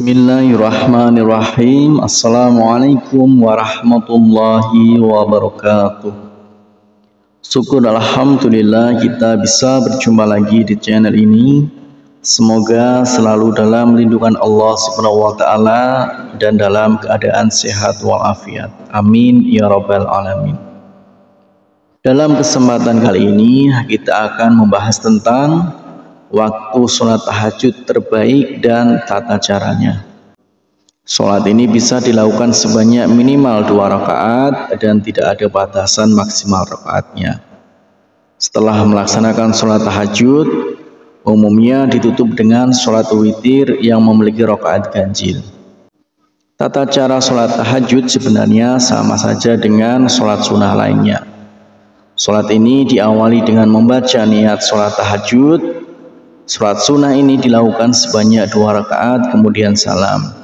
Bismillahirrahmanirrahim. Assalamualaikum warahmatullahi wabarakatuh. Syukur alhamdulillah kita bisa berjumpa lagi di channel ini. Semoga selalu dalam lindungan Allah Subhanahu wa taala dan dalam keadaan sehat walafiat. Amin ya rabbal alamin. Dalam kesempatan kali ini kita akan membahas tentang waktu sholat tahajud terbaik dan tata caranya. Sholat ini bisa dilakukan sebanyak minimal 2 rakaat dan tidak ada batasan maksimal rakaatnya. Setelah melaksanakan sholat tahajud, umumnya ditutup dengan sholat witir yang memiliki rakaat ganjil. Tata cara sholat tahajud sebenarnya sama saja dengan sholat sunnah lainnya. Sholat ini diawali dengan membaca niat sholat tahajud. Sholat sunnah ini dilakukan sebanyak 2 rakaat kemudian salam.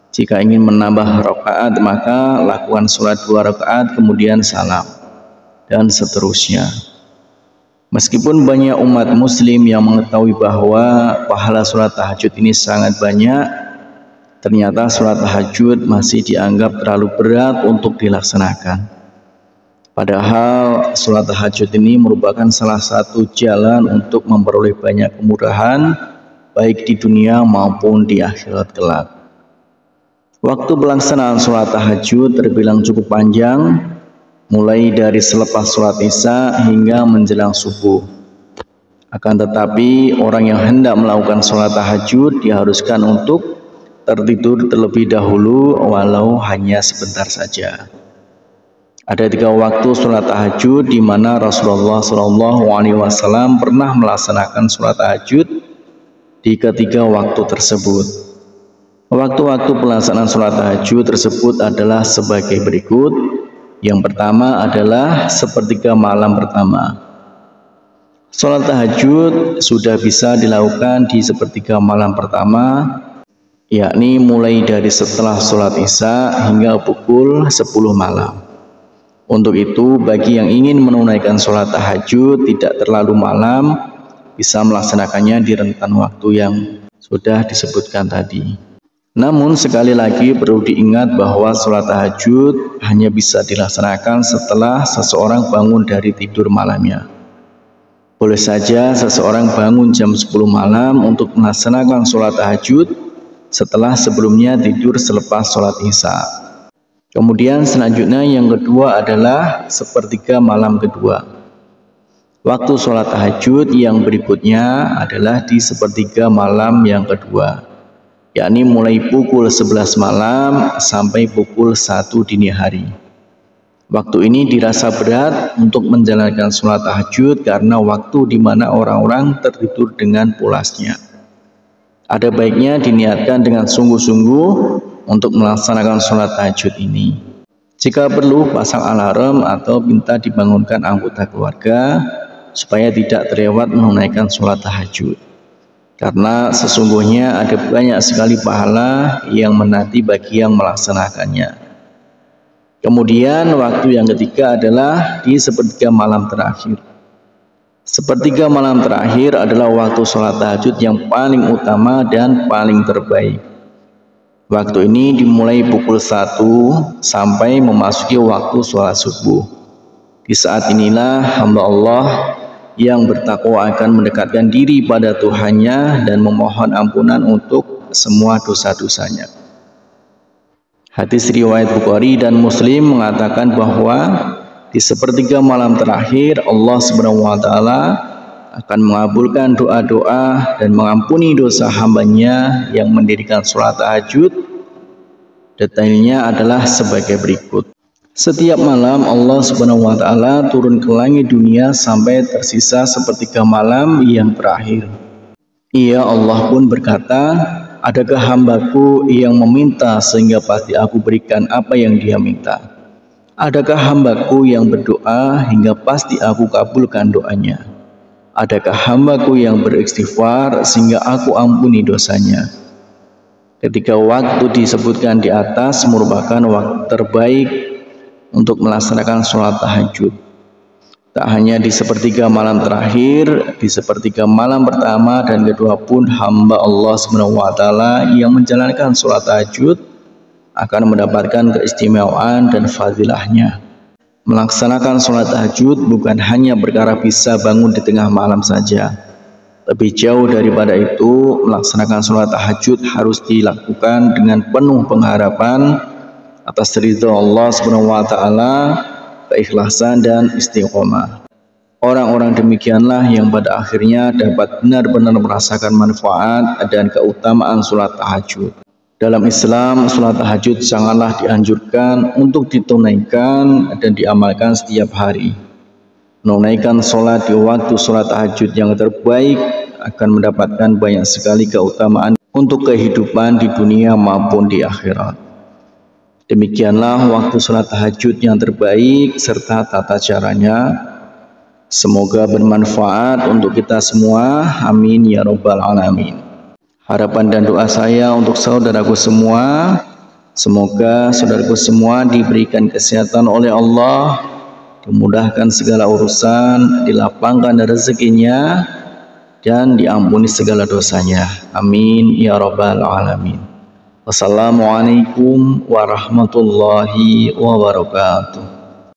Jika ingin menambah rakaat maka lakukan sholat 2 rakaat kemudian salam, dan seterusnya. Meskipun banyak umat muslim yang mengetahui bahwa pahala sholat tahajud ini sangat banyak, ternyata sholat tahajud masih dianggap terlalu berat untuk dilaksanakan. Padahal sholat tahajud ini merupakan salah satu jalan untuk memperoleh banyak kemudahan baik di dunia maupun di akhirat kelak. Waktu pelaksanaan sholat tahajud terbilang cukup panjang, mulai dari selepas sholat isya hingga menjelang subuh. Akan tetapi orang yang hendak melakukan sholat tahajud diharuskan untuk tertidur terlebih dahulu walau hanya sebentar saja. Ada 3 waktu sholat tahajud di mana Rasulullah SAW pernah melaksanakan sholat tahajud di ketiga waktu tersebut. Waktu-waktu pelaksanaan sholat tahajud tersebut adalah sebagai berikut. Yang pertama adalah sepertiga malam pertama. Sholat tahajud sudah bisa dilakukan di sepertiga malam pertama, yakni mulai dari setelah sholat isya hingga pukul 10 malam. Untuk itu, bagi yang ingin menunaikan sholat tahajud tidak terlalu malam, bisa melaksanakannya di rentan waktu yang sudah disebutkan tadi. Namun sekali lagi perlu diingat bahwa sholat tahajud hanya bisa dilaksanakan setelah seseorang bangun dari tidur malamnya. Boleh saja seseorang bangun jam 10 malam untuk melaksanakan sholat tahajud setelah sebelumnya tidur selepas sholat isya. Kemudian selanjutnya yang kedua adalah sepertiga malam kedua. Waktu sholat tahajud yang berikutnya adalah di sepertiga malam yang kedua, yakni mulai pukul 11 malam sampai pukul 1 dini hari. Waktu ini dirasa berat untuk menjalankan sholat tahajud karena waktu di mana orang-orang tertidur dengan pulasnya. Ada baiknya diniatkan dengan sungguh-sungguh untuk melaksanakan sholat tahajud ini. Jika perlu, pasang alarm atau minta dibangunkan anggota keluarga supaya tidak terlewat menunaikan sholat tahajud. Karena sesungguhnya ada banyak sekali pahala yang menanti bagi yang melaksanakannya. Kemudian waktu yang ketiga adalah di sepertiga malam terakhir. Sepertiga malam terakhir adalah waktu sholat tahajud yang paling utama dan paling terbaik. Waktu ini dimulai pukul 1 sampai memasuki waktu sholat subuh. Di saat inilah hamba Allah yang bertakwa akan mendekatkan diri pada Tuhannya dan memohon ampunan untuk semua dosa-dosanya. Hadis riwayat Bukhari dan Muslim mengatakan bahwa di sepertiga malam terakhir Allah Subhanahu wa taala akan mengabulkan doa-doa dan mengampuni dosa hambanya yang mendirikan sholat tahajud. Detailnya adalah sebagai berikut. Setiap malam Allah Subhanahu wa taala turun ke langit dunia sampai tersisa sepertiga malam yang terakhir. Ia Allah pun berkata, adakah hambaku yang meminta sehingga pasti aku berikan apa yang dia minta? Adakah hambaku yang berdoa hingga pasti aku kabulkan doanya? Adakah hambaku yang beristighfar sehingga aku ampuni dosanya? Ketika waktu disebutkan di atas merupakan waktu terbaik untuk melaksanakan sholat tahajud. Tak hanya di sepertiga malam terakhir, di sepertiga malam pertama dan kedua pun hamba Allah SWT yang menjalankan sholat tahajud akan mendapatkan keistimewaan dan fadilahnya. Melaksanakan sholat tahajud bukan hanya perkara bisa bangun di tengah malam saja. Lebih jauh daripada itu, melaksanakan sholat tahajud harus dilakukan dengan penuh pengharapan atas ridha Allah SWT, keikhlasan dan istiqomah. Orang-orang demikianlah yang pada akhirnya dapat benar-benar merasakan manfaat dan keutamaan sholat tahajud. Dalam Islam, sholat tahajud sangatlah dianjurkan untuk ditunaikan dan diamalkan setiap hari. Menunaikan sholat di waktu sholat tahajud yang terbaik akan mendapatkan banyak sekali keutamaan untuk kehidupan di dunia maupun di akhirat. Demikianlah waktu sholat tahajud yang terbaik serta tata caranya. Semoga bermanfaat untuk kita semua. Amin ya rabbal alamin. Harapan dan doa saya untuk saudaraku semua, semoga saudaraku semua diberikan kesehatan oleh Allah, dimudahkan segala urusan, dilapangkan rezekinya, dan diampuni segala dosanya. Amin ya rabbal alamin. Wassalamualaikum warahmatullahi wabarakatuh.